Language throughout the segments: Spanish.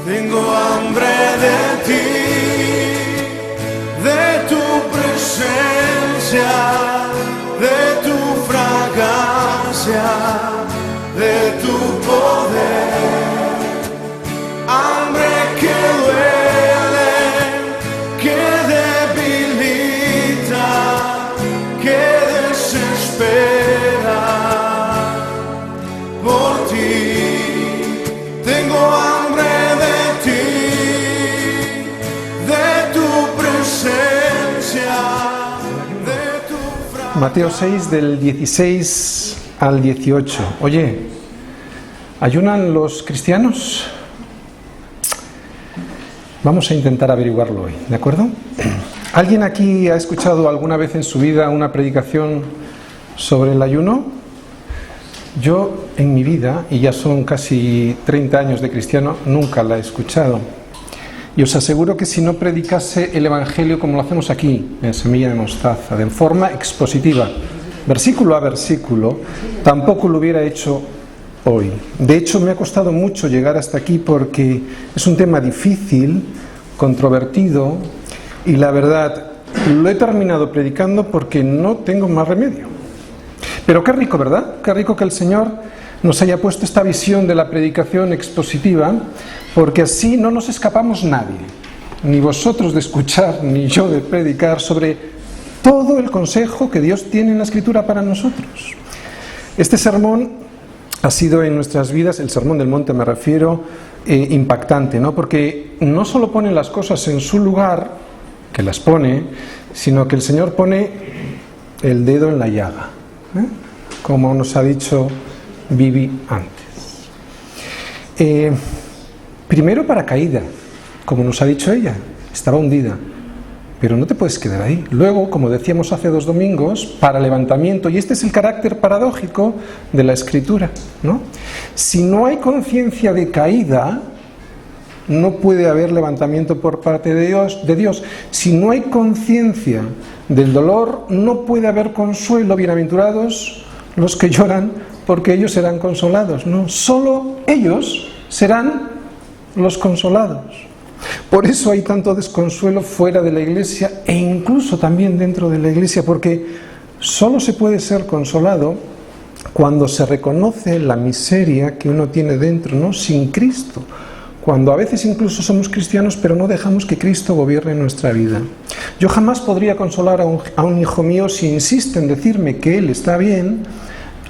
Tengo hambre de ti, de tu presencia, de tu fragancia, de tu poder. Hambre que duele, que debilita, que desespera por ti. Tengo hambre de ti, de tu presencia, de tu fragancia. Mateo 6 del 16 al 18. Oye, ¿ayunan los cristianos? Vamos a intentar averiguarlo hoy, ¿de acuerdo? ¿Alguien aquí ha escuchado alguna vez en su vida una predicación sobre el ayuno? Yo en mi vida, y ya son casi 30 años de cristiano, nunca la he escuchado. Y os aseguro que si no predicase el Evangelio como lo hacemos aquí, en Semilla de Mostaza, de forma expositiva, versículo a versículo, tampoco lo hubiera hecho hoy. De hecho, me ha costado mucho llegar hasta aquí porque es un tema difícil, controvertido, y la verdad, lo he terminado predicando porque no tengo más remedio. Pero qué rico, ¿verdad? Qué rico que el Señor nos haya puesto esta visión de la predicación expositiva, porque así no nos escapamos nadie, ni vosotros de escuchar, ni yo de predicar, sobre todo el consejo que Dios tiene en la Escritura para nosotros. Este sermón ha sido en nuestras vidas, el Sermón del Monte me refiero, impactante, ¿no? Porque no solo pone las cosas en su lugar, que las pone, sino que el Señor pone el dedo en la llaga, como nos ha dicho Vivi antes. Primero para caída, como nos ha dicho ella, estaba hundida, pero no te puedes quedar ahí. Luego, como decíamos hace 2 domingos, para levantamiento, y este es el carácter paradójico de la Escritura, ¿no? Si no hay conciencia de caída, no puede haber levantamiento por parte de Dios. Si no hay conciencia del dolor, no puede haber consuelo. Bienaventurados los que lloran, porque ellos serán consolados. No, solo ellos serán los consolados. Por eso hay tanto desconsuelo fuera de la iglesia e incluso también dentro de la iglesia, porque solo se puede ser consolado cuando se reconoce la miseria que uno tiene dentro, ¿no? Sin Cristo. Cuando a veces incluso somos cristianos, pero no dejamos que Cristo gobierne nuestra vida. Yo jamás podría consolar a un hijo mío si insiste en decirme que él está bien,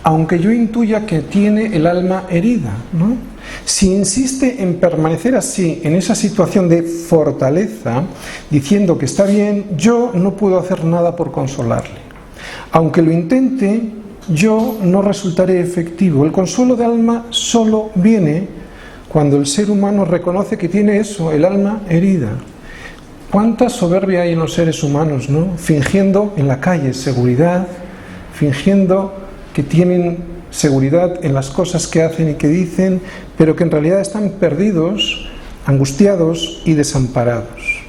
aunque yo intuya que tiene el alma herida, ¿no? Si insiste en permanecer así, en esa situación de fortaleza, diciendo que está bien, yo no puedo hacer nada por consolarle. Aunque lo intente, yo no resultaré efectivo. El consuelo de alma solo viene cuando el ser humano reconoce que tiene eso, el alma herida. ¿Cuánta soberbia hay en los seres humanos, ¿no? Fingiendo en la calle seguridad, fingiendo que tienen seguridad en las cosas que hacen y que dicen, pero que en realidad están perdidos, angustiados y desamparados.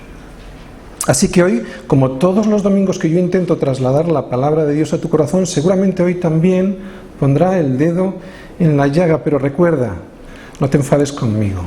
Así que hoy, como todos los domingos que yo intento trasladar la palabra de Dios a tu corazón, seguramente hoy también pondrá el dedo en la llaga, pero recuerda, no te enfades conmigo,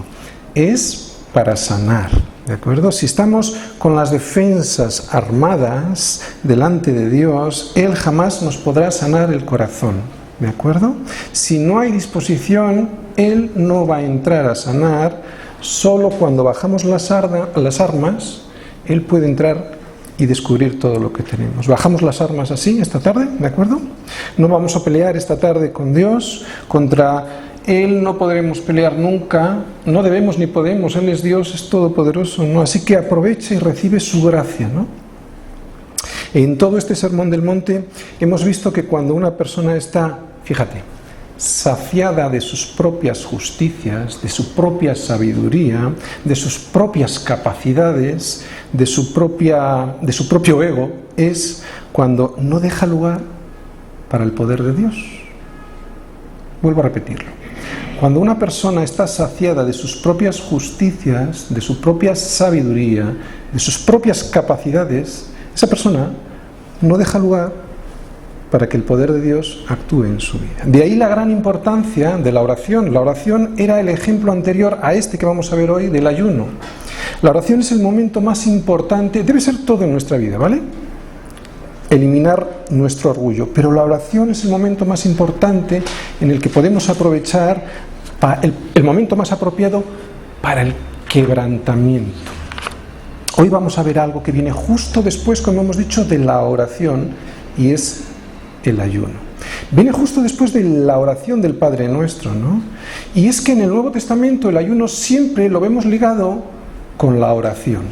es para sanar, ¿de acuerdo? Si estamos con las defensas armadas delante de Dios, Él jamás nos podrá sanar el corazón, ¿de acuerdo? Si no hay disposición, Él no va a entrar a sanar. Solo cuando bajamos las armas, Él puede entrar y descubrir todo lo que tenemos. Bajamos las armas así esta tarde, ¿de acuerdo? No vamos a pelear esta tarde con Dios, contra Él no podremos pelear nunca, no debemos ni podemos, Él es Dios, es todopoderoso, ¿no? Así que aproveche y recibe su gracia, ¿no? En todo este Sermón del Monte hemos visto que cuando una persona está, fíjate, saciada de sus propias justicias, de su propia sabiduría, de sus propias capacidades, de su propio ego, es cuando no deja lugar para el poder de Dios. Vuelvo a repetirlo. Cuando una persona está saciada de sus propias justicias, de su propia sabiduría, de sus propias capacidades, esa persona no deja lugar para que el poder de Dios actúe en su vida. De ahí la gran importancia de la oración. La oración era el ejemplo anterior a este que vamos a ver hoy del ayuno. La oración es el momento más importante, debe ser todo en nuestra vida, ¿vale? Eliminar nuestro orgullo, pero la oración es el momento más importante en el que podemos aprovechar el momento más apropiado para el quebrantamiento. Hoy vamos a ver algo que viene justo después, como hemos dicho, de la oración, y es el ayuno. Viene justo después de la oración del Padre Nuestro, ¿no? Y es que en el Nuevo Testamento el ayuno siempre lo vemos ligado con la oración.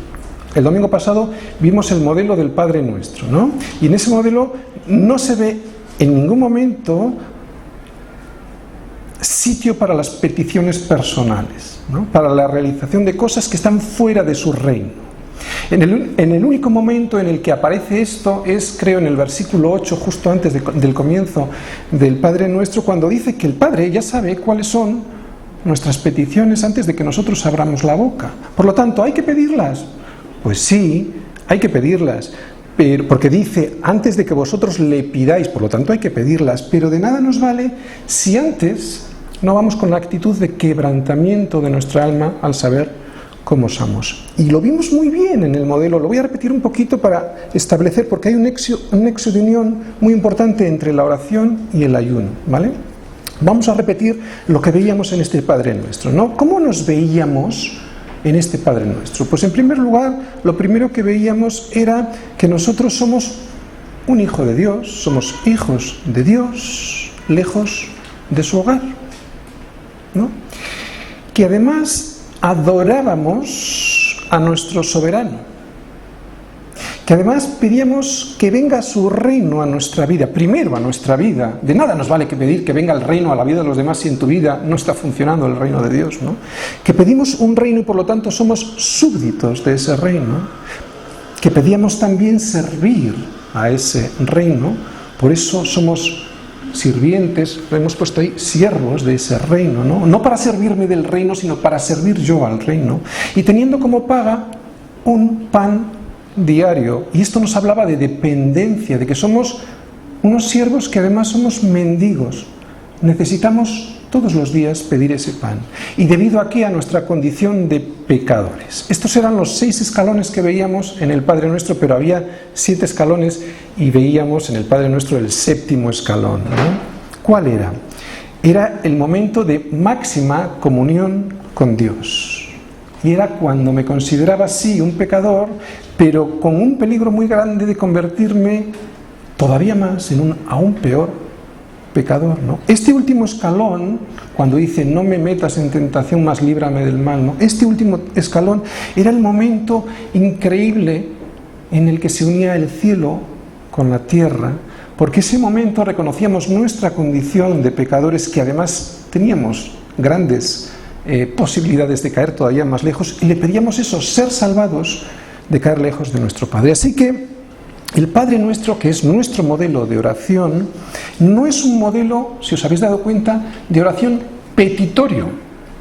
El domingo pasado vimos el modelo del Padre Nuestro, ¿no? Y en ese modelo no se ve en ningún momento sitio para las peticiones personales, ¿no? Para la realización de cosas que están fuera de su reino. En el único momento en el que aparece esto es, creo, en el versículo 8, justo antes del comienzo del Padre Nuestro, cuando dice que el Padre ya sabe cuáles son nuestras peticiones antes de que nosotros abramos la boca. Por lo tanto, ¿hay que pedirlas? Pues sí, hay que pedirlas, porque dice, antes de que vosotros le pidáis, por lo tanto hay que pedirlas, pero de nada nos vale si antes no vamos con la actitud de quebrantamiento de nuestra alma al saber cómo somos. Y lo vimos muy bien en el modelo, lo voy a repetir un poquito para establecer, porque hay un nexo de unión muy importante entre la oración y el ayuno, ¿vale? Vamos a repetir lo que veíamos en este Padre Nuestro, ¿no? ¿Cómo nos veíamos en este Padre Nuestro? Pues en primer lugar, lo primero que veíamos era que nosotros somos un hijo de Dios, somos hijos de Dios, lejos de su hogar, ¿no? Que además adorábamos a nuestro soberano, que además pedíamos que venga su reino a nuestra vida, primero a nuestra vida. De nada nos vale que pedir que venga el reino a la vida de los demás si en tu vida no está funcionando el reino de Dios, ¿no? Que pedimos un reino y por lo tanto somos súbditos de ese reino, que pedíamos también servir a ese reino, por eso somos sirvientes, lo hemos puesto ahí, siervos de ese reino, ¿no? No para servirme del reino, sino para servir yo al reino, y teniendo como paga un pan diario. Y esto nos hablaba de dependencia, de que somos unos siervos que además somos mendigos. Necesitamos todos los días pedir ese pan. ¿Y debido a qué? A nuestra condición de pecadores. Estos eran los 6 escalones que veíamos en el Padre Nuestro, pero había 7 escalones y veíamos en el Padre Nuestro el 7º escalón, ¿no? ¿Cuál era? Era el momento de máxima comunión con Dios. Y era cuando me consideraba, sí, un pecador, pero con un peligro muy grande de convertirme todavía más en un aún peor pecador, ¿no? Este último escalón, cuando dice no me metas en tentación, mas líbrame del mal, ¿no? Este último escalón era el momento increíble en el que se unía el cielo con la tierra, porque ese momento reconocíamos nuestra condición de pecadores, que además teníamos grandes posibilidades de caer todavía más lejos, y le pedíamos eso, ser salvados de caer lejos de nuestro Padre. Así que el Padre Nuestro, que es nuestro modelo de oración, no es un modelo, si os habéis dado cuenta, de oración petitorio,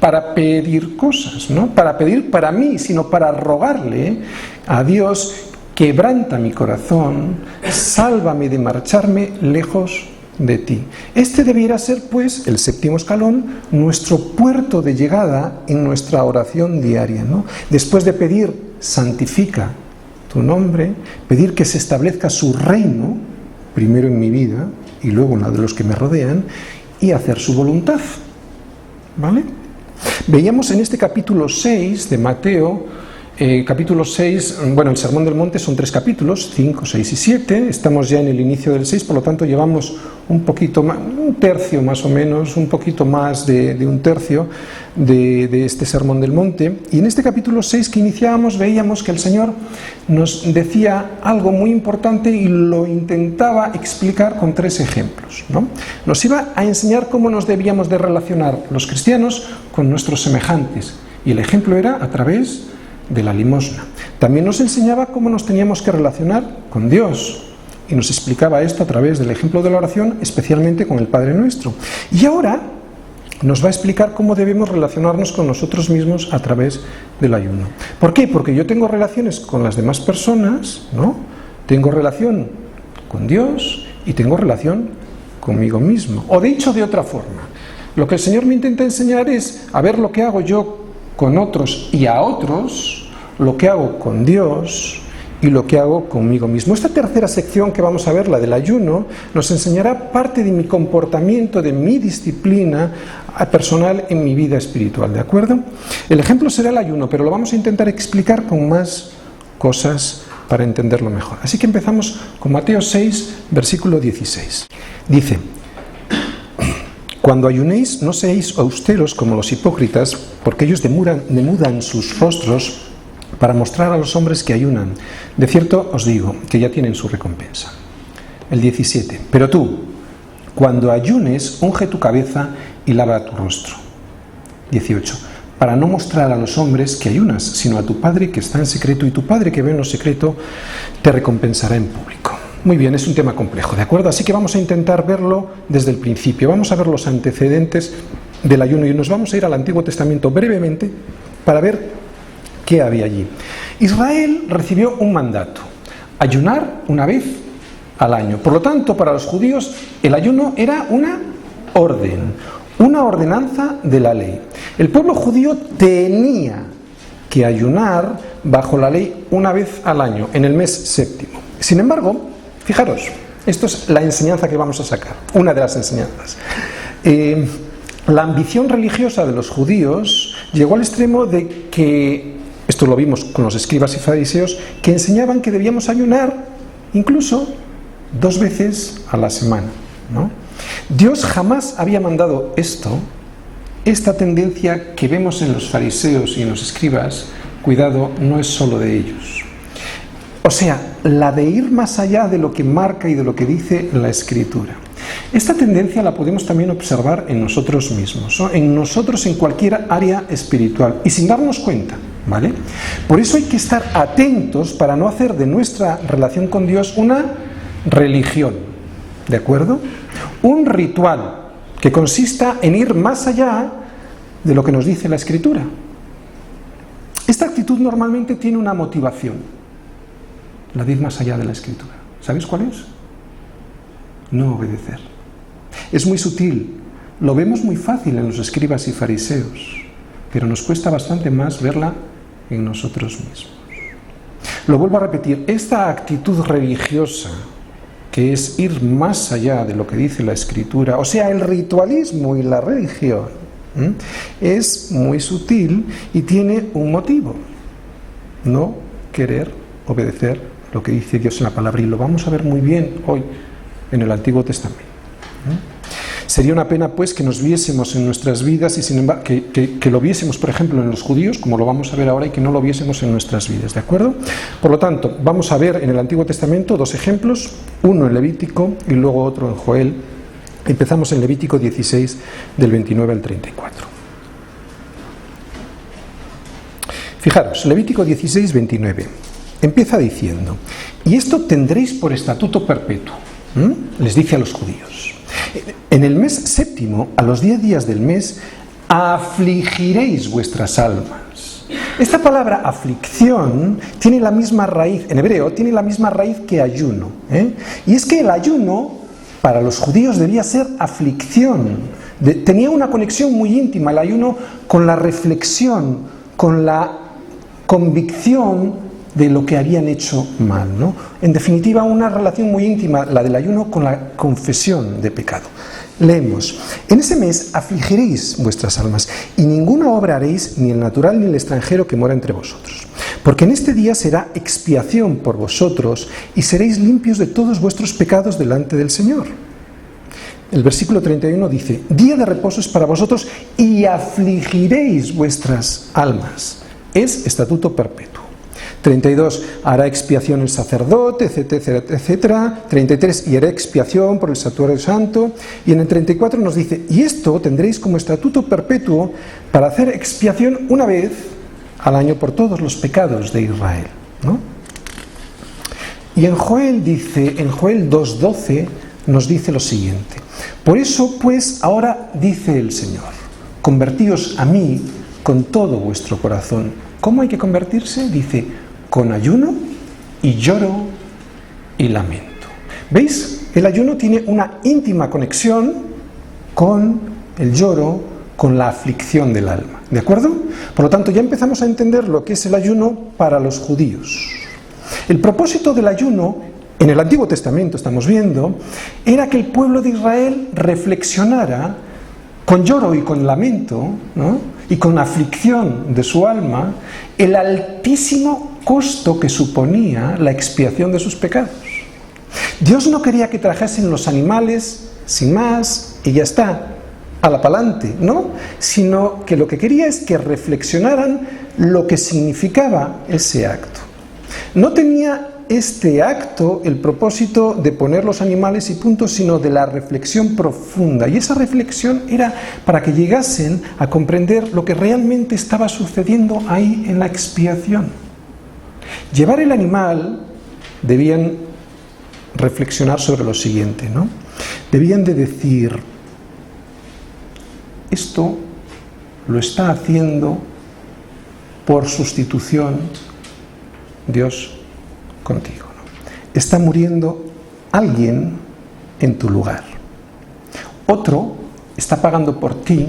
para pedir cosas, ¿no? Para pedir para mí, sino para rogarle a Dios: quebranta mi corazón, sálvame de marcharme lejos de ti. Este debiera ser, pues, el 7º escalón, nuestro puerto de llegada en nuestra oración diaria, ¿no? Después de pedir, santifica tu nombre, pedir que se establezca su reino, primero en mi vida y luego en la de los que me rodean, y hacer su voluntad, ¿vale? Veíamos en este capítulo 6 de Mateo, capítulo 6, bueno, el Sermón del Monte son 3 capítulos, 5, 6 y 7, estamos ya en el inicio del 6, por lo tanto llevamos un poquito más, un tercio más o menos, un poquito más de un tercio de este Sermón del Monte, y en este capítulo 6 que iniciábamos veíamos que el Señor nos decía algo muy importante y lo intentaba explicar con 3 ejemplos, ¿no? Nos iba a enseñar cómo nos debíamos de relacionar los cristianos con nuestros semejantes, y el ejemplo era a través de la limosna. También nos enseñaba cómo nos teníamos que relacionar con Dios, y nos explicaba esto a través del ejemplo de la oración, especialmente con el Padre Nuestro. Y ahora nos va a explicar cómo debemos relacionarnos con nosotros mismos a través del ayuno. ¿Por qué? Porque yo tengo relaciones con las demás personas, ¿no? Tengo relación con Dios y tengo relación conmigo mismo. O dicho de otra forma, lo que el Señor me intenta enseñar es a ver lo que hago yo con otros y a otros, lo que hago con Dios y lo que hago conmigo mismo. Esta tercera sección que vamos a ver, la del ayuno, nos enseñará parte de mi comportamiento, de mi disciplina personal en mi vida espiritual, ¿de acuerdo? El ejemplo será el ayuno, pero lo vamos a intentar explicar con más cosas para entenderlo mejor. Así que empezamos con Mateo 6, versículo 16. Dice: cuando ayunéis, no seáis austeros como los hipócritas, porque ellos demudan sus rostros para mostrar a los hombres que ayunan. De cierto os digo que ya tienen su recompensa. El 17. Pero tú, cuando ayunes, unge tu cabeza y lava tu rostro. 18. Para no mostrar a los hombres que ayunas, sino a tu Padre que está en secreto, y tu Padre que ve en lo secreto te recompensará en público. Muy bien, es un tema complejo, ¿de acuerdo? Así que vamos a intentar verlo desde el principio. Vamos a ver los antecedentes del ayuno y nos vamos a ir al Antiguo Testamento brevemente para ver qué había allí. Israel recibió un mandato: ayunar una vez al año. Por lo tanto, para los judíos el ayuno era una orden, una ordenanza de la ley. El pueblo judío tenía que ayunar bajo la ley una vez al año, en el mes séptimo. Sin embargo, fijaros, esto es la enseñanza que vamos a sacar, una de las enseñanzas. La ambición religiosa de los judíos llegó al extremo de que, esto lo vimos con los escribas y fariseos, que enseñaban que debíamos ayunar incluso 2 veces a la semana, ¿no? Dios jamás había mandado esta tendencia que vemos en los fariseos y en los escribas, cuidado, no es solo de ellos. O sea, la de ir más allá de lo que marca y de lo que dice la Escritura. Esta tendencia la podemos también observar en nosotros mismos, ¿no? En nosotros en cualquier área espiritual y sin darnos cuenta, ¿vale? Por eso hay que estar atentos para no hacer de nuestra relación con Dios una religión, ¿de acuerdo? Un ritual que consista en ir más allá de lo que nos dice la Escritura. Esta actitud normalmente tiene una motivación: la de ir más allá de la Escritura. ¿Sabéis cuál es? No obedecer. Es muy sutil, lo vemos muy fácil en los escribas y fariseos, pero nos cuesta bastante más verla en nosotros mismos. Lo vuelvo a repetir, esta actitud religiosa, que es ir más allá de lo que dice la Escritura, o sea, el ritualismo y la religión, es muy sutil y tiene un motivo: no querer obedecer lo que dice Dios en la palabra, y lo vamos a ver muy bien hoy en el Antiguo Testamento. Sería una pena, pues, que nos viésemos en nuestras vidas y sin embargo que lo viésemos, por ejemplo, en los judíos, como lo vamos a ver ahora, y que no lo viésemos en nuestras vidas, ¿de acuerdo? Por lo tanto, vamos a ver en el Antiguo Testamento 2 ejemplos, uno en Levítico y luego otro en Joel. Empezamos en Levítico 16, del 29 al 34. Fijaros, Levítico 16, 29. Empieza diciendo: y esto tendréis por estatuto perpetuo. Les dice a los judíos: en el mes séptimo, a los 10 días del mes, afligiréis vuestras almas. Esta palabra aflicción tiene la misma raíz, en hebreo, tiene la misma raíz que ayuno. Y es que el ayuno para los judíos debía ser aflicción. Tenía una conexión muy íntima el ayuno con la reflexión, con la convicción de lo que habían hecho mal, ¿no? En definitiva, una relación muy íntima, la del ayuno, con la confesión de pecado. Leemos: en ese mes afligiréis vuestras almas, y ninguna obra haréis, ni el natural ni el extranjero que mora entre vosotros. Porque en este día será expiación por vosotros, y seréis limpios de todos vuestros pecados delante del Señor. El versículo 31 dice: día de reposo es para vosotros, y afligiréis vuestras almas. Es estatuto perpetuo. 32, hará expiación el sacerdote, etcétera, etcétera. 33, y hará expiación por el santuario santo. Y en el 34 nos dice: y esto tendréis como estatuto perpetuo para hacer expiación una vez al año por todos los pecados de Israel, ¿no? Y en Joel 2:12 nos dice lo siguiente: por eso, pues, ahora dice el Señor, convertíos a mí con todo vuestro corazón. ¿Cómo hay que convertirse? Dice: con ayuno y lloro y lamento. ¿Veis? el ayuno tiene una íntima conexión con el lloro, con la aflicción del alma, ¿de acuerdo? Por lo tanto, ya empezamos a entender lo que es el ayuno para los judíos. El propósito del ayuno, en el Antiguo Testamento estamos viendo, era que el pueblo de Israel reflexionara con lloro y con lamento, ¿no?, y con aflicción de su alma, el altísimo costo que suponía la expiación de sus pecados. Dios no quería que trajesen los animales sin más y ya está, a la pa'lante, ¿no? Sino que lo que quería es que reflexionaran lo que significaba ese acto. No tenía este acto el propósito de poner los animales y punto, sino de la reflexión profunda. Y esa reflexión era para que llegasen a comprender lo que realmente estaba sucediendo ahí en la expiación. Llevar el animal, debían reflexionar sobre lo siguiente, ¿no? Debían de decir: esto lo está haciendo por sustitución Dios contigo, ¿no? Está muriendo alguien en tu lugar. Otro está pagando por ti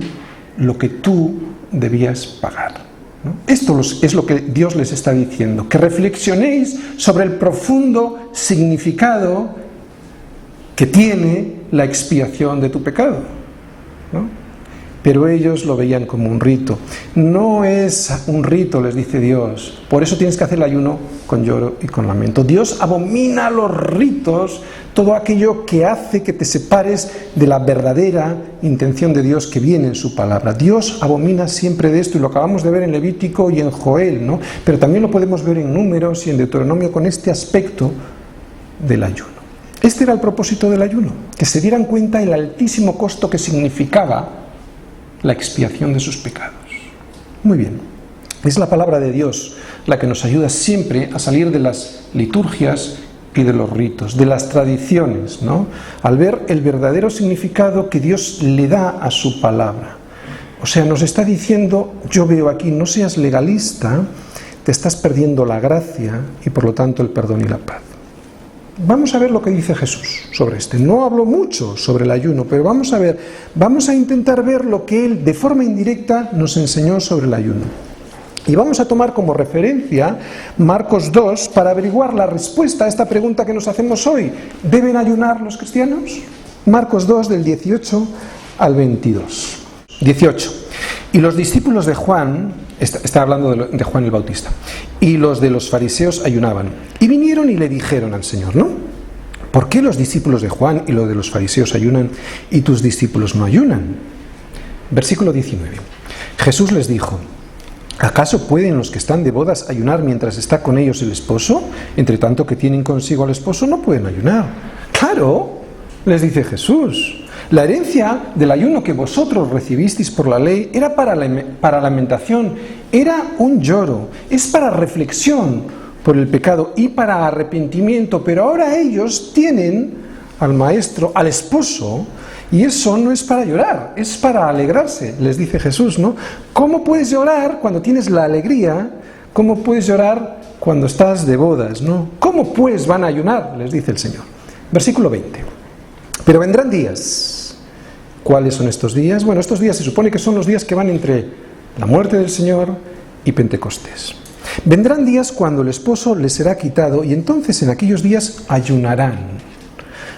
lo que tú debías pagar, ¿no? Esto es lo que Dios les está diciendo, que reflexionéis sobre el profundo significado que tiene la expiación de tu pecado, ¿no? Pero ellos lo veían como un rito. No es un rito, les dice Dios. Por eso tienes que hacer el ayuno con lloro y con lamento. Dios abomina los ritos, todo aquello que hace que te separes de la verdadera intención de Dios que viene en su palabra. Dios abomina siempre de esto, y lo acabamos de ver en Levítico y en Joel, ¿no? Pero también lo podemos ver en Números y en Deuteronomio con este aspecto del ayuno. Este era el propósito del ayuno, que se dieran cuenta del altísimo costo que significaba la expiación de sus pecados. Muy bien, es la palabra de Dios la que nos ayuda siempre a salir de las liturgias y de los ritos, de las tradiciones, ¿no?, al ver el verdadero significado que Dios le da a su palabra. O sea, nos está diciendo: yo veo aquí, no seas legalista, te estás perdiendo la gracia y por lo tanto el perdón y la paz. Vamos a ver lo que dice Jesús sobre este. No hablo mucho sobre el ayuno, pero vamos a intentar ver lo que Él de forma indirecta nos enseñó sobre el ayuno. Y vamos a tomar como referencia Marcos 2 para averiguar la respuesta a esta pregunta que nos hacemos hoy. ¿Deben ayunar los cristianos? Marcos 2 del 18 al 22. 18. Y los discípulos de Juan, está hablando de Juan el Bautista, y los de los fariseos ayunaban. Y vinieron y le dijeron al Señor, ¿no?, ¿por qué los discípulos de Juan y los de los fariseos ayunan y tus discípulos no ayunan? Versículo 19. Jesús les dijo: ¿acaso pueden los que están de bodas ayunar mientras está con ellos el esposo? Entre tanto que tienen consigo al esposo, no pueden ayunar. Claro, les dice Jesús. La herencia del ayuno que vosotros recibisteis por la ley era para lamentación, era un lloro, es para reflexión por el pecado y para arrepentimiento, pero ahora ellos tienen al maestro, al esposo, y eso no es para llorar, es para alegrarse, les dice Jesús, ¿no? ¿Cómo puedes llorar cuando tienes la alegría? ¿Cómo puedes llorar cuando estás de bodas, no? ¿Cómo pues van a ayunar?, les dice el Señor. Versículo 20. Pero vendrán días. ¿Cuáles son estos días? Bueno, estos días se supone que son los días que van entre la muerte del Señor y Pentecostés. Vendrán días cuando el esposo les será quitado, y entonces en aquellos días ayunarán.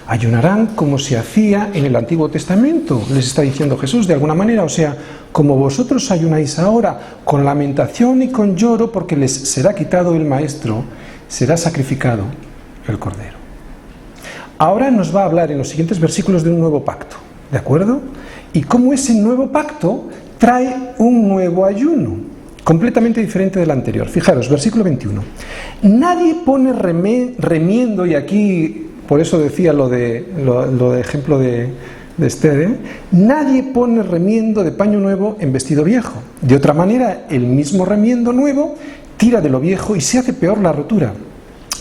Ayunarán como se hacía en el Antiguo Testamento, les está diciendo Jesús de alguna manera, o sea, como vosotros ayunáis ahora, con lamentación y con lloro, porque les será quitado el maestro, será sacrificado el cordero. Ahora nos va a hablar en los siguientes versículos de un nuevo pacto, ¿de acuerdo? Y cómo ese nuevo pacto trae un nuevo ayuno, completamente diferente del anterior. Fijaros, versículo 21. Nadie pone remiendo, y aquí por eso decía lo de ejemplo de Esther, ¿eh? Nadie pone remiendo de paño nuevo en vestido viejo. De otra manera, el mismo remiendo nuevo tira de lo viejo y se hace peor la rotura.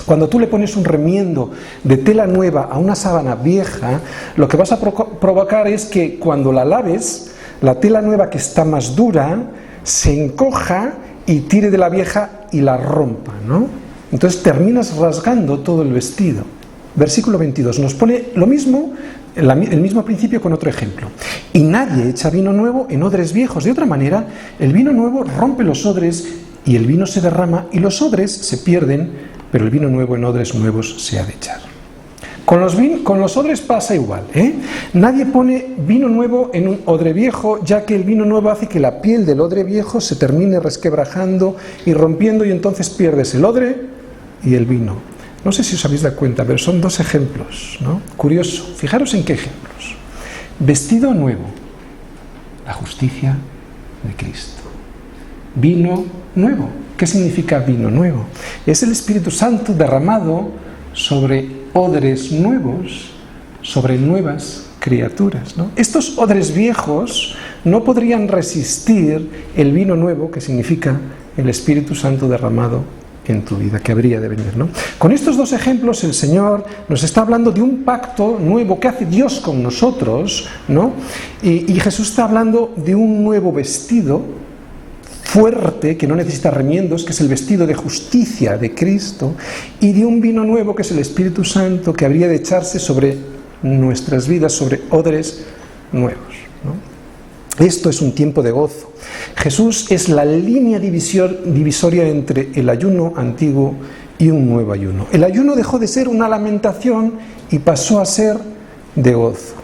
Cuando tú le pones un remiendo de tela nueva a una sábana vieja, lo que vas a provocar es que cuando la laves, la tela nueva, que está más dura, se encoja y tire de la vieja y la rompa, ¿no? Entonces terminas rasgando todo el vestido. Versículo 22, nos pone lo mismo, el mismo principio con otro ejemplo. Y nadie echa vino nuevo en odres viejos. De otra manera, el vino nuevo rompe los odres y el vino se derrama y los odres se pierden, pero el vino nuevo en odres nuevos se ha de echar. Con los odres pasa igual, ¿eh? Nadie pone vino nuevo en un odre viejo, ya que el vino nuevo hace que la piel del odre viejo se termine resquebrajando y rompiendo, y entonces pierdes el odre y el vino. No sé si os habéis dado cuenta, pero son dos ejemplos, ¿no? Curioso, fijaros en qué ejemplos. Vestido nuevo, la justicia de Cristo. Vino nuevo, ¿qué significa vino nuevo? Es el Espíritu Santo derramado sobre odres nuevos, sobre nuevas criaturas, ¿no? Estos odres viejos no podrían resistir el vino nuevo, que significa el Espíritu Santo derramado en tu vida, que habría de venir, ¿no? Con estos dos ejemplos el Señor nos está hablando de un pacto nuevo que hace Dios con nosotros, ¿no? Y Jesús está hablando de un nuevo vestido fuerte, que no necesita remiendos, que es el vestido de justicia de Cristo, y de un vino nuevo, que es el Espíritu Santo, que habría de echarse sobre nuestras vidas, sobre odres nuevos, ¿no? Esto es un tiempo de gozo. Jesús es la línea divisoria entre el ayuno antiguo y un nuevo ayuno. El ayuno dejó de ser una lamentación y pasó a ser de gozo.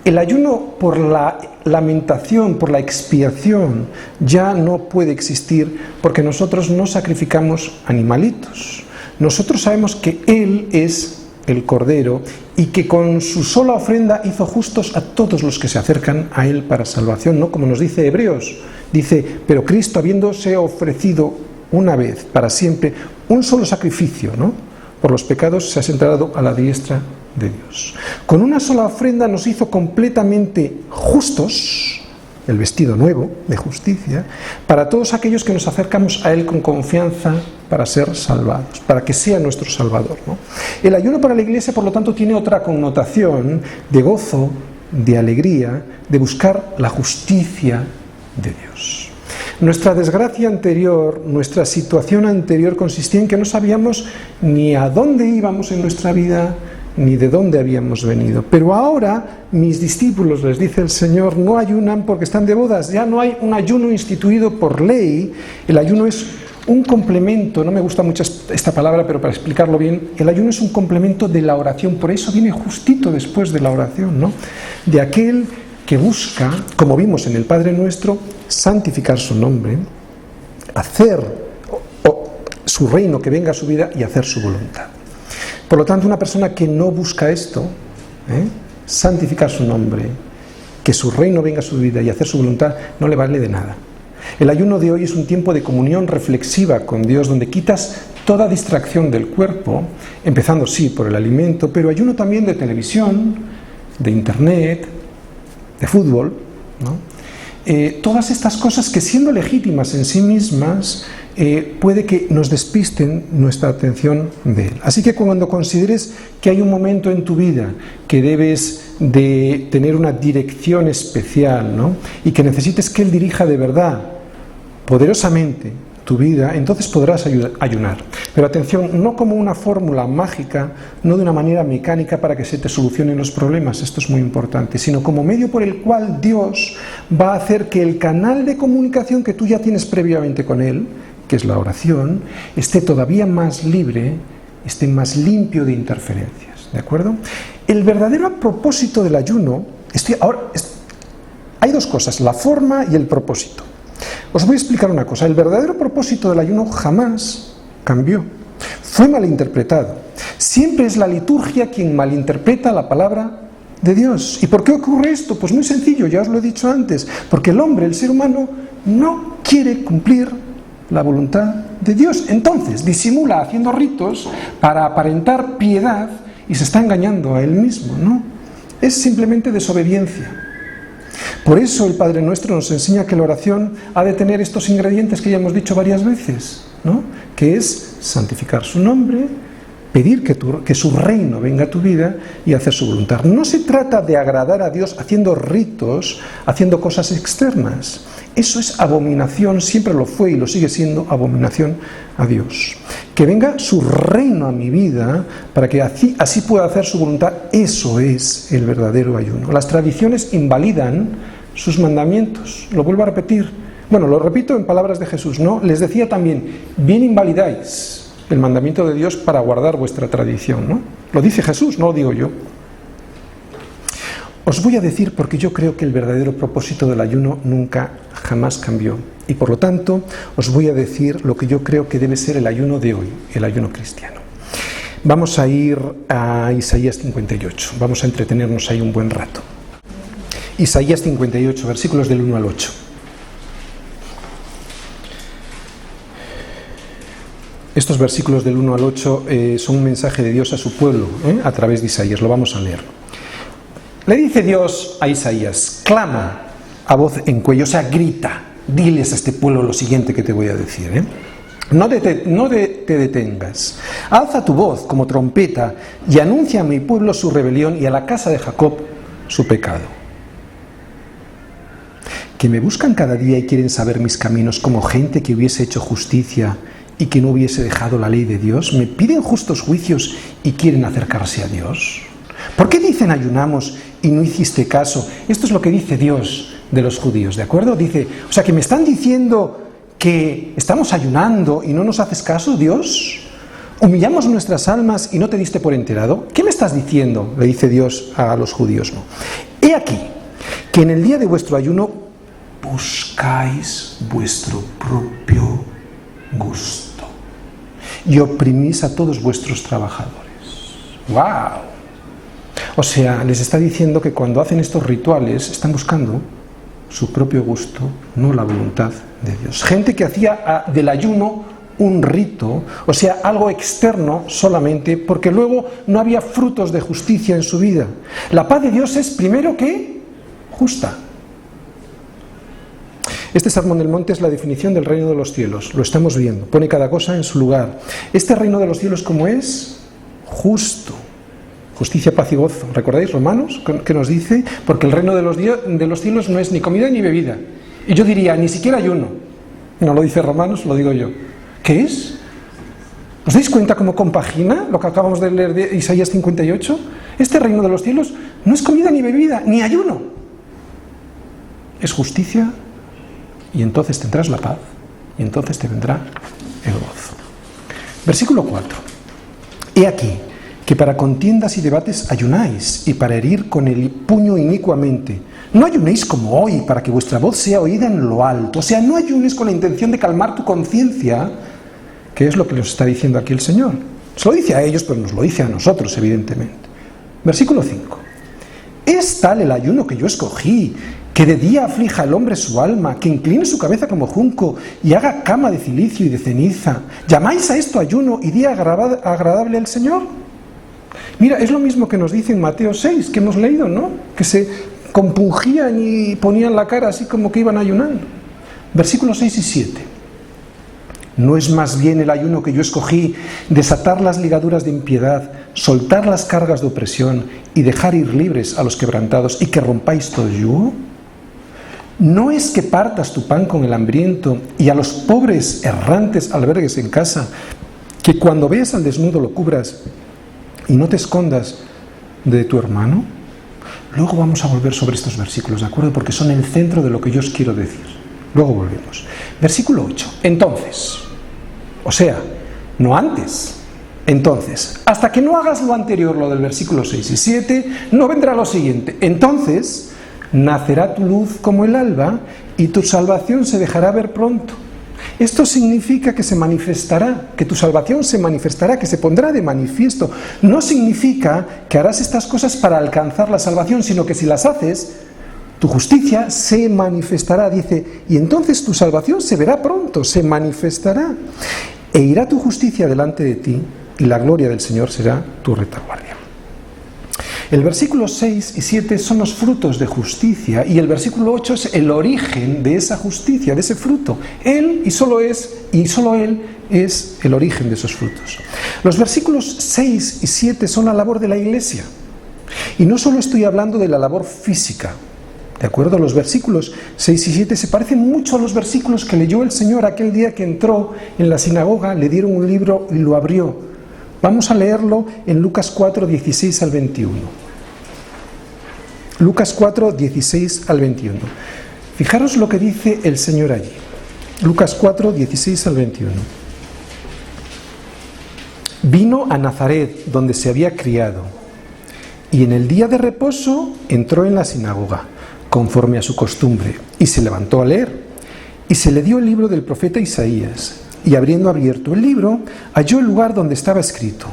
El ayuno por la lamentación, por la expiación, ya no puede existir, porque nosotros no sacrificamos animalitos. Nosotros sabemos que Él es el Cordero y que con su sola ofrenda hizo justos a todos los que se acercan a Él para salvación, ¿no? Como nos dice Hebreos, dice, pero Cristo, habiéndose ofrecido una vez para siempre un solo sacrificio, ¿no?, por los pecados, se ha sentado a la diestra de Dios. Con una sola ofrenda nos hizo completamente justos, el vestido nuevo de justicia, para todos aquellos que nos acercamos a Él con confianza para ser salvados, para que sea nuestro Salvador, ¿no? El ayuno para la Iglesia, por lo tanto, tiene otra connotación de gozo, de alegría, de buscar la justicia de Dios. Nuestra desgracia anterior, nuestra situación anterior consistía en que no sabíamos ni a dónde íbamos en nuestra vida, ni de dónde habíamos venido. Pero ahora mis discípulos, les dice el Señor, no ayunan porque están de bodas. Ya no hay un ayuno instituido por ley. El ayuno es un complemento, no me gusta mucho esta palabra, pero para explicarlo bien, el ayuno es un complemento de la oración. Por eso viene justito después de la oración, ¿no? De aquel que busca, como vimos en el Padre Nuestro, santificar su nombre, hacer su reino, que venga a su vida, y hacer su voluntad. Por lo tanto, una persona que no busca esto, santificar su nombre, que su reino venga a su vida y hacer su voluntad, no le vale de nada. El ayuno de hoy es un tiempo de comunión reflexiva con Dios, donde quitas toda distracción del cuerpo, empezando sí por el alimento, pero ayuno también de televisión, de internet, de fútbol, ¿no? Todas estas cosas que, siendo legítimas en sí mismas, puede que nos despisten nuestra atención de Él. Así que cuando consideres que hay un momento en tu vida que debes de tener una dirección especial, ¿no?, y que necesites que Él dirija de verdad, poderosamente, tu vida, entonces podrás ayunar. Pero atención, no como una fórmula mágica, no de una manera mecánica para que se te solucionen los problemas, esto es muy importante, sino como medio por el cual Dios va a hacer que el canal de comunicación que tú ya tienes previamente con Él, que es la oración, esté todavía más libre, esté más limpio de interferencias, ¿de acuerdo? El verdadero propósito del ayuno, hay dos cosas, la forma y el propósito. Os voy a explicar una cosa. El verdadero propósito del ayuno jamás cambió. Fue malinterpretado. Siempre es la liturgia quien malinterpreta la palabra de Dios. ¿Y por qué ocurre esto? Pues muy sencillo, ya os lo he dicho antes. Porque el hombre, el ser humano, no quiere cumplir la voluntad de Dios. Entonces disimula haciendo ritos para aparentar piedad y se está engañando a él mismo, ¿no? Es simplemente desobediencia. Por eso el Padre Nuestro nos enseña que la oración ha de tener estos ingredientes que ya hemos dicho varias veces, ¿no?, que es santificar su nombre, pedir que su reino venga a tu vida y hacer su voluntad. No se trata de agradar a Dios haciendo ritos, haciendo cosas externas. Eso es abominación, siempre lo fue y lo sigue siendo abominación a Dios. que venga su reino a mi vida para que así pueda hacer su voluntad. Eso es el verdadero ayuno. Las tradiciones invalidan sus mandamientos. Lo vuelvo a repetir. Bueno, lo repito en palabras de Jesús, ¿no? Les decía también, bien invalidáis el mandamiento de Dios para guardar vuestra tradición, ¿no? Lo dice Jesús, no lo digo yo. Os voy a decir porque yo creo que el verdadero propósito del ayuno nunca, jamás cambió. Y por lo tanto, os voy a decir lo que yo creo que debe ser el ayuno de hoy, el ayuno cristiano. Vamos a ir a Isaías 58, vamos a entretenernos ahí un buen rato. Isaías 58, versículos del 1 al 8. Estos versículos del 1 al 8 son un mensaje de Dios a su pueblo, a través de Isaías, lo vamos a leer. Le dice Dios a Isaías, clama a voz en cuello, o sea, grita, diles a este pueblo lo siguiente que te voy a decir, No te detengas, alza tu voz como trompeta y anuncia a mi pueblo su rebelión y a la casa de Jacob su pecado. Que me buscan cada día y quieren saber mis caminos como gente que hubiese hecho justicia y que no hubiese dejado la ley de Dios, me piden justos juicios y quieren acercarse a Dios. ¿Por qué dicen ayunamos y no hiciste caso? Esto es lo que dice Dios de los judíos, ¿de acuerdo? Dice, o sea, que me están diciendo que estamos ayunando y no nos haces caso, Dios. Humillamos nuestras almas y no te diste por enterado. ¿Qué me estás diciendo? Le dice Dios a los judíos, ¿no? He aquí, que en el día de vuestro ayuno buscáis vuestro propio gusto y oprimís a todos vuestros trabajadores. ¡Wow! O sea, les está diciendo que cuando hacen estos rituales están buscando su propio gusto, no la voluntad de Dios. Gente que hacía del ayuno un rito, o sea, algo externo solamente, porque luego no había frutos de justicia en su vida. La paz de Dios es primero que justa. Este sermón del monte es la definición del reino de los cielos, lo estamos viendo, pone cada cosa en su lugar. Este reino de los cielos, ¿cómo es? Justo. Justicia, paz y gozo. ¿Recordáis Romanos? ¿Qué nos dice? Porque el reino de los cielos no es ni comida ni bebida. Y yo diría, ni siquiera ayuno. No lo dice Romanos, lo digo yo. ¿Qué es? ¿Os dais cuenta cómo compagina lo que acabamos de leer de Isaías 58? Este reino de los cielos no es comida ni bebida, ni ayuno. Es justicia y entonces tendrás la paz y entonces te vendrá el gozo. Versículo 4. He aquí que para contiendas y debates ayunáis, y para herir con el puño inicuamente. No ayunéis como hoy, para que vuestra voz sea oída en lo alto. O sea, no ayunes con la intención de calmar tu conciencia, que es lo que nos está diciendo aquí el Señor. Se lo dice a ellos, pero nos lo dice a nosotros, evidentemente. Versículo 5. Es tal el ayuno que yo escogí, que de día aflija al hombre su alma, que incline su cabeza como junco y haga cama de cilicio y de ceniza. ¿Llamáis a esto ayuno y día agradable al Señor? Mira, es lo mismo que nos dice en Mateo 6, que hemos leído, ¿no? Que se compungían y ponían la cara así como que iban ayunando. Versículos 6 y 7. ¿No es más bien el ayuno que yo escogí desatar las ligaduras de impiedad, soltar las cargas de opresión y dejar ir libres a los quebrantados y que rompáis todo yugo? ¿No es que partas tu pan con el hambriento y a los pobres errantes albergues en casa, que cuando veas al desnudo lo cubras y no te escondas de tu hermano? Luego vamos a volver sobre estos versículos, ¿de acuerdo? Porque son el centro de lo que yo os quiero decir. Luego volvemos. Versículo 8. Entonces, o sea, no antes. Entonces, hasta que no hagas lo anterior, lo del versículo 6 y 7, no vendrá lo siguiente. Entonces, nacerá tu luz como el alba y tu salvación se dejará ver pronto. Esto significa que se manifestará, que tu salvación se manifestará, que se pondrá de manifiesto. No significa que harás estas cosas para alcanzar la salvación, sino que si las haces, tu justicia se manifestará, dice, y entonces tu salvación se verá pronto, se manifestará. E irá tu justicia delante de ti, y la gloria del Señor será tu retaguardia. El versículo 6 y 7 son los frutos de justicia y el versículo 8 es el origen de esa justicia, de ese fruto. Él y solo Él es el origen de esos frutos. Los versículos 6 y 7 son la labor de la Iglesia. Y no solo estoy hablando de la labor física, ¿De acuerdo? Los versículos 6 y 7 se parecen mucho a los versículos que leyó el Señor aquel día que entró en la sinagoga, le dieron un libro y lo abrió. Vamos a leerlo en Lucas 4, 16 al 21. Lucas 4, 16 al 21. Fijaros lo que dice el Señor allí. Lucas 4, 16 al 21. Vino a Nazaret, donde se había criado, y en el día de reposo entró en la sinagoga, conforme a su costumbre, y se levantó a leer. Y se le dio el libro del profeta Isaías, y habiendo abierto el libro, halló el lugar donde estaba escrito.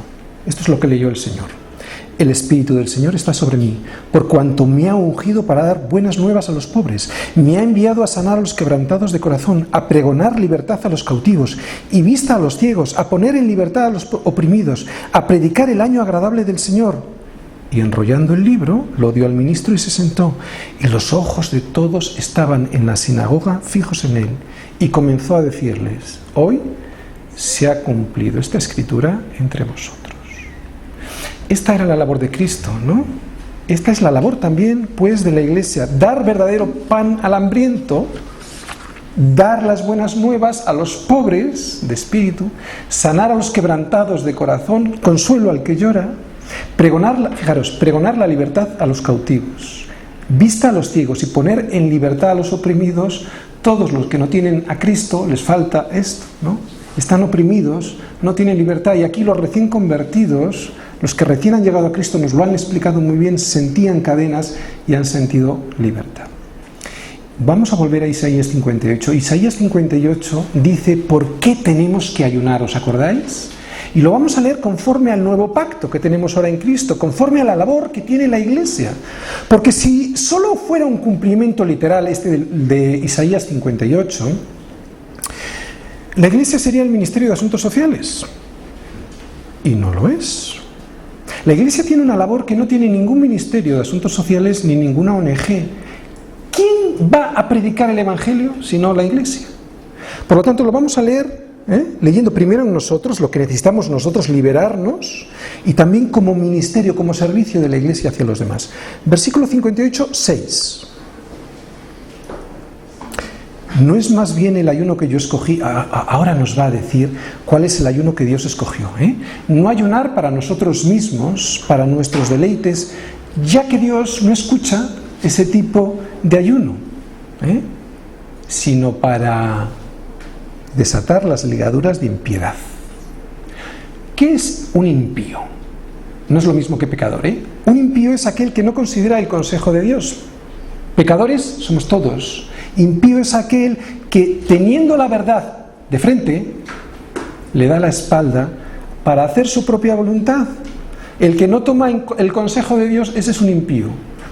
Esto es lo que leyó el Señor. El Espíritu del Señor está sobre mí, por cuanto me ha ungido para dar buenas nuevas a los pobres. Me ha enviado a sanar a los quebrantados de corazón, a pregonar libertad a los cautivos y vista a los ciegos, a poner en libertad a los oprimidos, a predicar el año agradable del Señor. Y enrollando el libro, lo dio al ministro y se sentó. Y los ojos de todos estaban en la sinagoga fijos en él. Y comenzó a decirles: hoy se ha cumplido esta escritura entre vosotros. Esta era la labor de Cristo, ¿no? Esta es la labor también, pues, de la Iglesia. Dar verdadero pan al hambriento, dar las buenas nuevas a los pobres de espíritu, sanar a los quebrantados de corazón, consuelo al que llora, pregonar la libertad a los cautivos, vista a los ciegos y poner en libertad a los oprimidos. Todos los que no tienen a Cristo les falta esto, ¿no? Están oprimidos, no tienen libertad, y aquí los recién convertidos, los que recién han llegado a Cristo, nos lo han explicado muy bien, sentían cadenas y han sentido libertad. Vamos a volver a Isaías 58. Isaías 58 dice por qué tenemos que ayunar, ¿os acordáis? Y lo vamos a leer conforme al nuevo pacto que tenemos ahora en Cristo, conforme a la labor que tiene la Iglesia. Porque si solo fuera un cumplimiento literal de Isaías 58, la Iglesia sería el Ministerio de Asuntos Sociales. Y no lo es. La Iglesia tiene una labor que no tiene ningún ministerio de asuntos sociales ni ninguna ONG. ¿Quién va a predicar el Evangelio si no la Iglesia? Por lo tanto, lo vamos a leer leyendo primero en nosotros lo que necesitamos nosotros liberarnos, y también como ministerio, como servicio de la Iglesia hacia los demás. Versículo 58, 6. ¿No es más bien el ayuno que yo escogí? Ahora nos va a decir cuál es el ayuno que Dios escogió. No ayunar para nosotros mismos, para nuestros deleites, ya que Dios no escucha ese tipo de ayuno, sino para desatar las ligaduras de impiedad. ¿Qué es un impío? No es lo mismo que pecador, Un impío es aquel que no considera el consejo de Dios. Pecadores somos todos. Impío es aquel que, teniendo la verdad de frente, le da la espalda para hacer su propia voluntad. El que no toma el consejo de Dios, ese es un impío.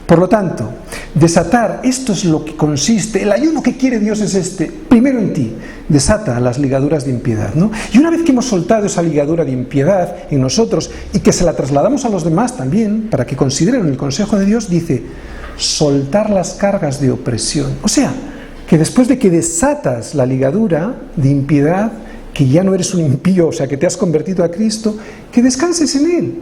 Por lo tanto, desatar, esto es lo que consiste, el ayuno que quiere Dios es este: primero en ti, desata las ligaduras de impiedad, ¿no? Y una vez que hemos soltado esa ligadura de impiedad en nosotros y que se la trasladamos a los demás también, para que consideren el consejo de Dios, dice: soltar las cargas de opresión. O sea, que después de que desatas la ligadura de impiedad, que ya no eres un impío, o sea, que te has convertido a Cristo, que descanses en Él,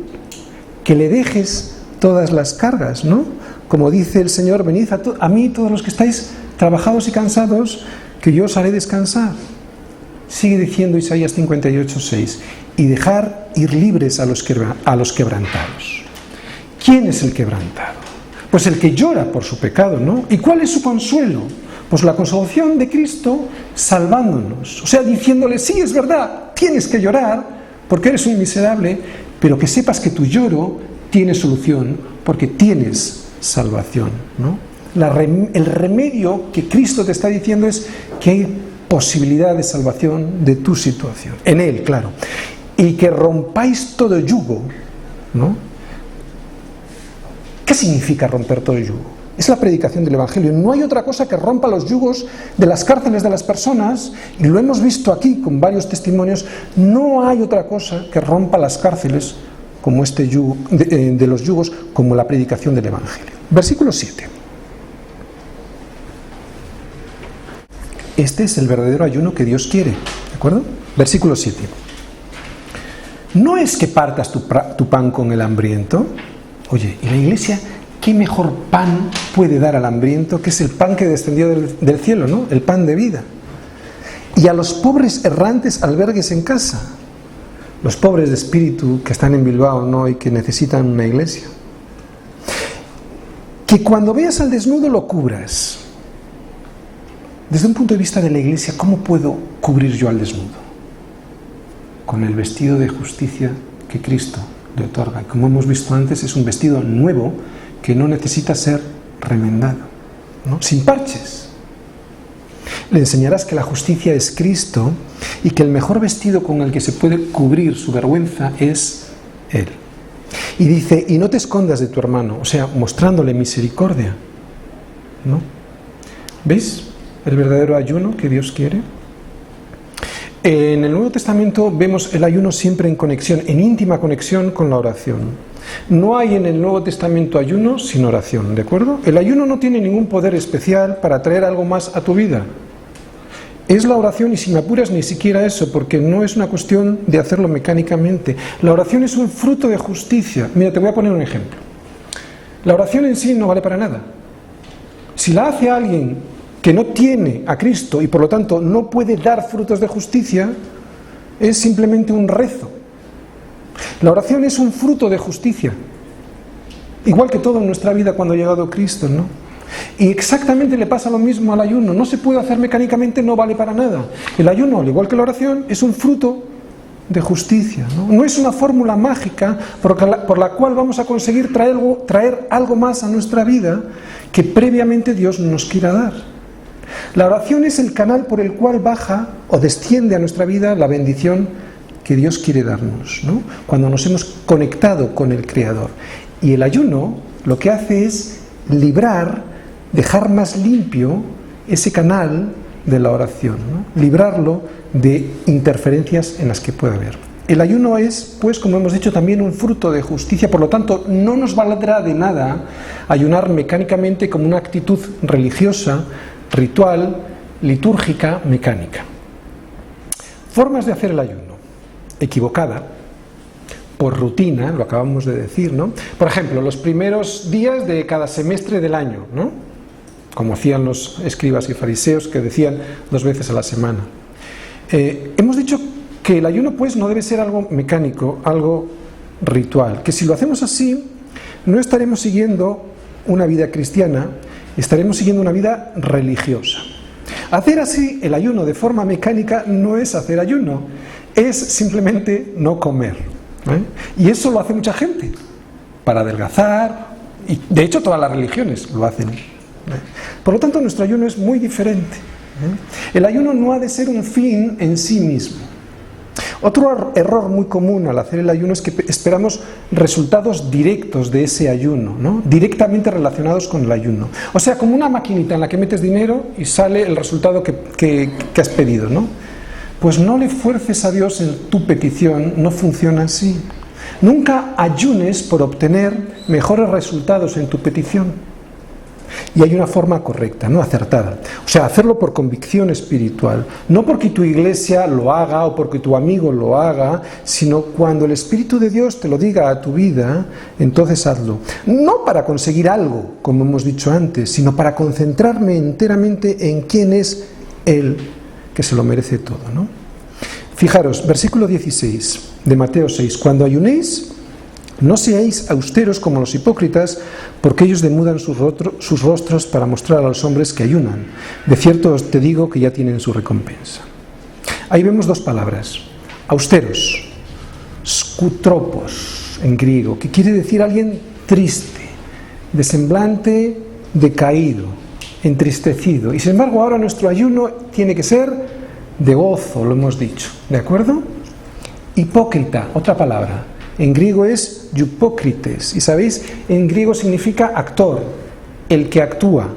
que le dejes todas las cargas, ¿no? Como dice el Señor: venid a mí todos los que estáis trabajados y cansados, que yo os haré descansar. Sigue diciendo Isaías 58, 6, y dejar ir libres a los quebrantados. ¿Quién es el quebrantado? Pues el que llora por su pecado, ¿no? ¿Y cuál es su consuelo? Pues la consolación de Cristo salvándonos. O sea, diciéndole: sí, es verdad, tienes que llorar porque eres un miserable, pero que sepas que tu lloro tiene solución porque tienes salvación, ¿no? El remedio que Cristo te está diciendo es que hay posibilidad de salvación de tu situación. En Él, claro. Y que rompáis todo yugo, ¿no? ¿Qué significa romper todo yugo? Es la predicación del Evangelio. No hay otra cosa que rompa los yugos de las cárceles de las personas, y lo hemos visto aquí con varios testimonios. No hay otra cosa que rompa las cárceles como este yugo, de los yugos, como la predicación del Evangelio. Versículo 7. Este es el verdadero ayuno que Dios quiere, ¿de acuerdo? Versículo 7. ¿No es que partas tu pan con el hambriento? Oye, ¿y la Iglesia ¿qué mejor pan puede dar al hambriento que es el pan que descendió del cielo, ¿no? El pan de vida? Y a los pobres errantes albergues en casa, los pobres de espíritu que están en Bilbao, ¿no? Y que necesitan una iglesia. Que cuando veas al desnudo lo cubras. Desde un punto de vista de la iglesia, ¿cómo puedo cubrir yo al desnudo? Con el vestido de justicia que Cristo le otorga. Como hemos visto antes, es un vestido nuevo que no necesita ser remendado, ¿no? Sin parches. Le enseñarás que la justicia es Cristo y que el mejor vestido con el que se puede cubrir su vergüenza es Él. Y dice, y no te escondas de tu hermano, o sea, mostrándole misericordia, ¿no? ¿Veis el verdadero ayuno que Dios quiere? En el Nuevo Testamento vemos el ayuno siempre en conexión, en íntima conexión con la oración. No hay en el Nuevo Testamento ayuno sin oración, ¿de acuerdo? El ayuno no tiene ningún poder especial para traer algo más a tu vida. Es la oración, y si me apuras ni siquiera eso, porque no es una cuestión de hacerlo mecánicamente. La oración es un fruto de justicia. Mira, te voy a poner un ejemplo. La oración en sí no vale para nada. Si la hace alguien que no tiene a Cristo y por lo tanto no puede dar frutos de justicia, es simplemente un rezo. La oración es un fruto de justicia, igual que todo en nuestra vida cuando ha llegado Cristo, ¿no? Y exactamente le pasa lo mismo al ayuno. No se puede hacer mecánicamente, no vale para nada. El ayuno, al igual que la oración, es un fruto de justicia, ¿no? No es una fórmula mágica por la cual vamos a conseguir traer algo más a nuestra vida que previamente Dios nos quiera dar. La oración es el canal por el cual baja o desciende a nuestra vida la bendición que Dios quiere darnos, ¿no? Cuando nos hemos conectado con el Creador. Y el ayuno lo que hace es dejar más limpio ese canal de la oración, ¿no? Librarlo de interferencias en las que pueda haber. El ayuno es, pues, como hemos dicho, también un fruto de justicia, por lo tanto, no nos valdrá de nada ayunar mecánicamente como una actitud religiosa, ritual, litúrgica, mecánica. Formas de hacer el ayuno. Equivocada, por rutina, lo acabamos de decir, ¿no? Por ejemplo, los primeros días de cada semestre del año, ¿no? Como hacían los escribas y fariseos, que decían 2 veces a la semana. Hemos dicho que el ayuno, pues, no debe ser algo mecánico, algo ritual, que si lo hacemos así, no estaremos siguiendo una vida cristiana, estaremos siguiendo una vida religiosa. Hacer así el ayuno de forma mecánica no es hacer ayuno, es simplemente no comer, ¿eh? Y eso lo hace mucha gente, para adelgazar, y de hecho todas las religiones lo hacen, ¿eh? Por lo tanto, nuestro ayuno es muy diferente, ¿eh? El ayuno no ha de ser un fin en sí mismo. Otro error muy común al hacer el ayuno es que esperamos resultados directos de ese ayuno, ¿no? Directamente relacionados con el ayuno. O sea, como una maquinita en la que metes dinero y sale el resultado que has pedido, ¿no? Pues no le fuerces a Dios en tu petición, no funciona así. Nunca ayunes por obtener mejores resultados en tu petición. Y hay una forma correcta, no acertada. O sea, hacerlo por convicción espiritual. No porque tu iglesia lo haga o porque tu amigo lo haga, sino cuando el Espíritu de Dios te lo diga a tu vida, entonces hazlo. No para conseguir algo, como hemos dicho antes, sino para concentrarme enteramente en quién es Él, que se lo merece todo, ¿no? Fijaros, versículo 16 de Mateo 6. Cuando ayunéis, no seáis austeros como los hipócritas, porque ellos demudan sus rostros para mostrar a los hombres que ayunan. De cierto os te digo que ya tienen su recompensa. Ahí vemos 2 palabras. Austeros, skutropos en griego, que quiere decir alguien triste, de semblante decaído, entristecido. Y sin embargo ahora nuestro ayuno tiene que ser de gozo, lo hemos dicho. ¿De acuerdo? Hipócrita, otra palabra. En griego es eupócrites, y sabéis, en griego significa actor, el que actúa,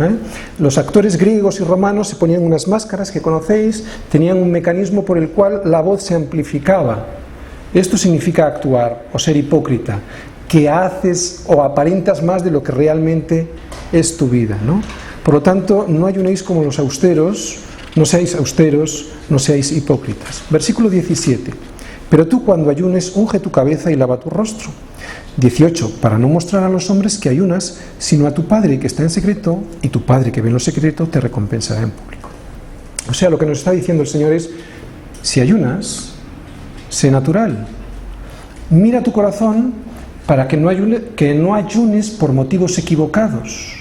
¿eh? Los actores griegos y romanos se ponían unas máscaras que conocéis, tenían un mecanismo por el cual la voz se amplificaba. Esto significa actuar o ser hipócrita, que haces o aparentas más de lo que realmente es tu vida, ¿no? Por lo tanto, no ayunéis como los austeros, no seáis austeros, no seáis hipócritas. Versículo 17. Pero tú cuando ayunes, unge tu cabeza y lava tu rostro, 18. Para no mostrar a los hombres que ayunas, sino a tu Padre que está en secreto, y tu Padre que ve en lo secreto te recompensará en público. O sea, lo que nos está diciendo el Señor es, si ayunas, sé natural. Mira tu corazón para que no ayunes por motivos equivocados.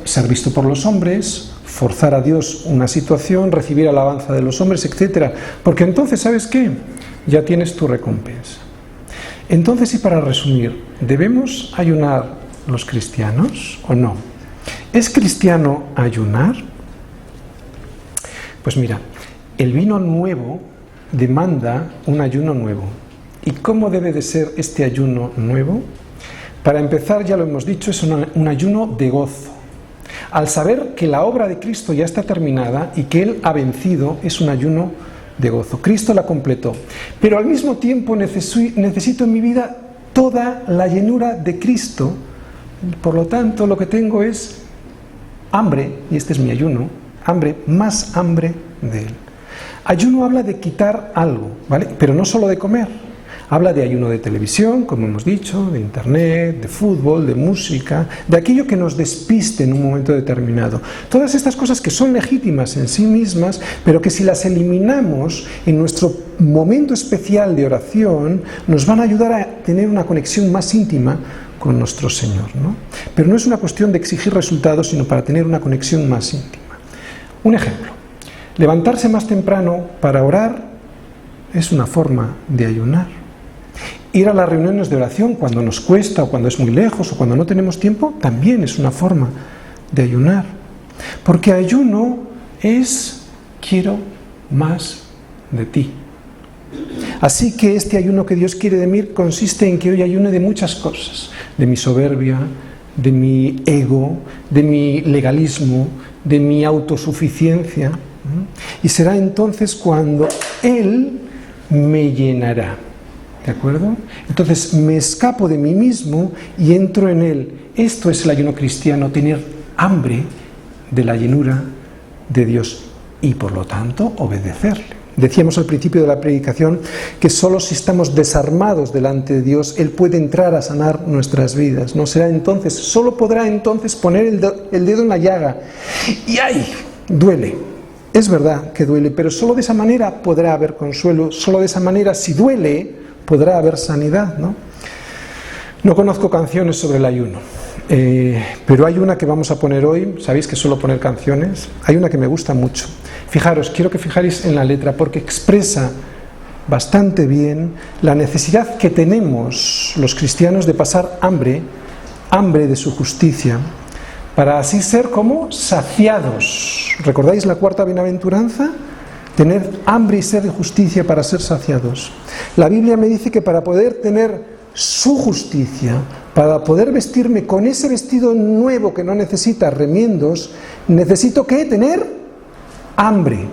Ser visto por los hombres, forzar a Dios una situación, recibir alabanza de los hombres, etc. Porque entonces, ¿sabes qué? Ya tienes tu recompensa. Entonces, y para resumir, ¿debemos ayunar los cristianos o no? ¿Es cristiano ayunar? Pues mira, el vino nuevo demanda un ayuno nuevo. ¿Y cómo debe de ser este ayuno nuevo? Para empezar, ya lo hemos dicho, es un ayuno de gozo. Al saber que la obra de Cristo ya está terminada y que Él ha vencido, es un ayuno de gozo. Cristo la completó. Pero al mismo tiempo necesito en mi vida toda la llenura de Cristo. Por lo tanto, lo que tengo es hambre, y este es mi ayuno, hambre, más hambre de Él. Ayuno habla de quitar algo, ¿vale? Pero no solo de comer. Habla de ayuno de televisión, como hemos dicho, de internet, de fútbol, de música, de aquello que nos despiste en un momento determinado. Todas estas cosas que son legítimas en sí mismas, pero que si las eliminamos en nuestro momento especial de oración, nos van a ayudar a tener una conexión más íntima con nuestro Señor, ¿no? Pero no es una cuestión de exigir resultados, sino para tener una conexión más íntima. Un ejemplo, levantarse más temprano para orar es una forma de ayunar. Ir a las reuniones de oración cuando nos cuesta o cuando es muy lejos o cuando no tenemos tiempo también es una forma de ayunar. Porque ayuno es quiero más de ti. Así que este ayuno que Dios quiere de mí consiste en que hoy ayune de muchas cosas. De mi soberbia, de mi ego, de mi legalismo, de mi autosuficiencia. Y será entonces cuando Él me llenará. ¿De acuerdo? Entonces me escapo de mí mismo y entro en Él. Esto es el ayuno cristiano, tener hambre de la llenura de Dios y por lo tanto obedecerle. Decíamos al principio de la predicación que solo si estamos desarmados delante de Dios, Él puede entrar a sanar nuestras vidas. No será entonces, solo podrá entonces poner el dedo en la llaga. Y ¡ay! Duele. Es verdad que duele, pero solo de esa manera podrá haber consuelo. Solo de esa manera, si duele, podrá haber sanidad, ¿no? No conozco canciones sobre el ayuno, pero hay una que vamos a poner hoy. Sabéis que suelo poner canciones. Hay una que me gusta mucho. Fijaros, quiero que fijáis en la letra porque expresa bastante bien la necesidad que tenemos los cristianos de pasar hambre de su justicia, para así ser como saciados. ¿Recordáis la cuarta bienaventuranza? Tener hambre y sed de justicia para ser saciados. La Biblia me dice que para poder tener su justicia, para poder vestirme con ese vestido nuevo que no necesita remiendos, necesito ¿qué? Tener hambre.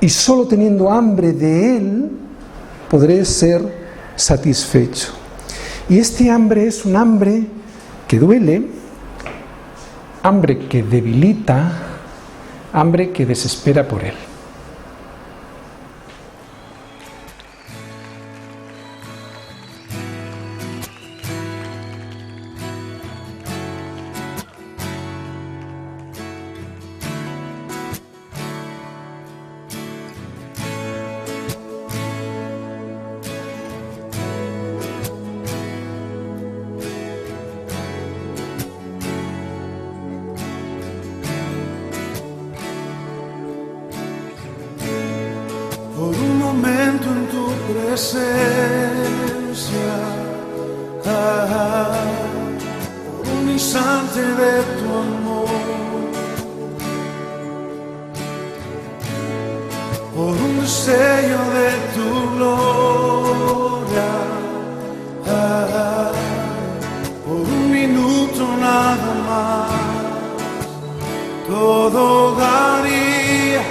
Y solo teniendo hambre de Él, podré ser satisfecho. Y este hambre es un hambre que duele, hambre que debilita, hambre que desespera por Él. Por un momento en tu presencia, por un instante de tu amor, por un destello de tu gloria, por un minuto nada más, todo daría.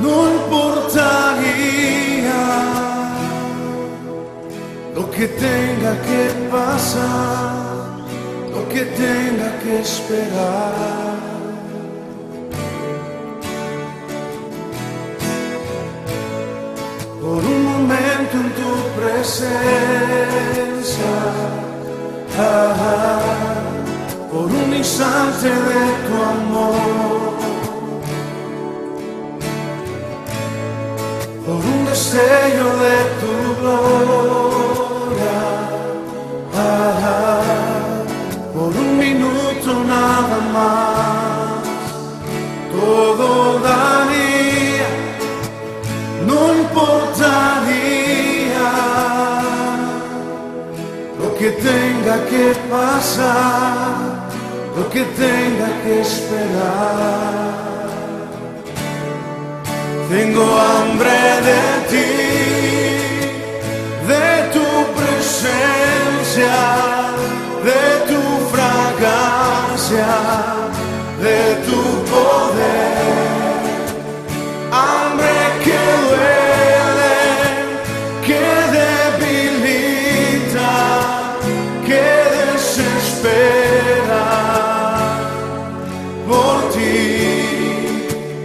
No importaría lo que tenga que pasar, lo que tenga que esperar. Por un momento en tu presencia, instante de tu amor, por un destello de tu gloria, por un minuto nada más, todo daría, no importaría lo que tenga que pasar, lo que tenga que esperar. Tengo hambre de ti, de tu presencia, de tu fragancia, de tu poder. Hambre que duele, que debilita, que desespera por ti.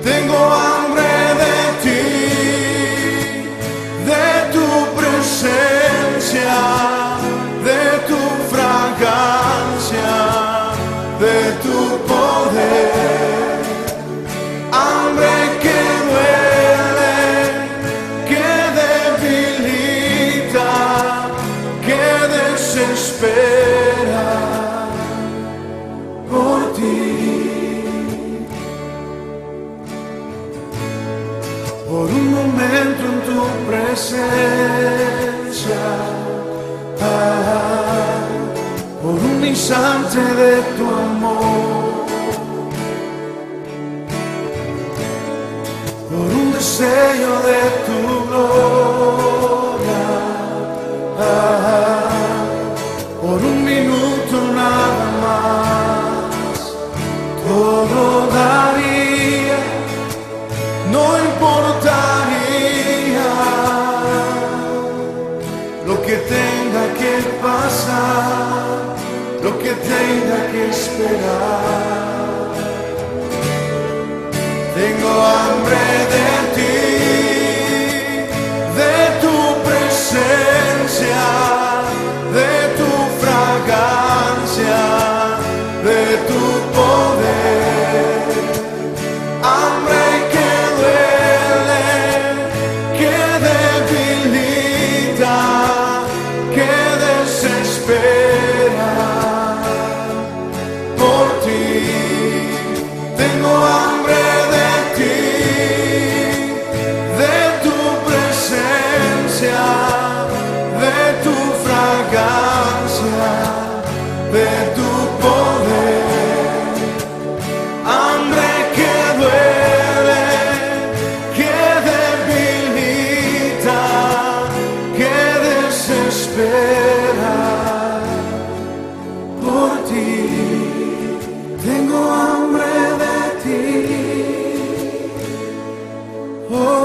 Tengo hambre de ti, de tu presencia, de tu fragancia, de tu poder. Hambre que duele, que debilita, que desespera por ti. Por un momento en tu presencia, por un instante de tu amor, por un deseo de tu gloria, por un minuto nada más, todo daría, no importaría lo que tenga que pasar, lo que tenga que esperar. Tengo hambre de ti, de tu presencia, de tu fragancia, de tu poder. Hambre que duele, que debilita, que desespera por ti. Tengo hambre de ti, de tu presencia, de tu fragancia, de tu poder. Hambre que duele, que debilita, que desespera por ti. Tengo hambre de ti. Oh.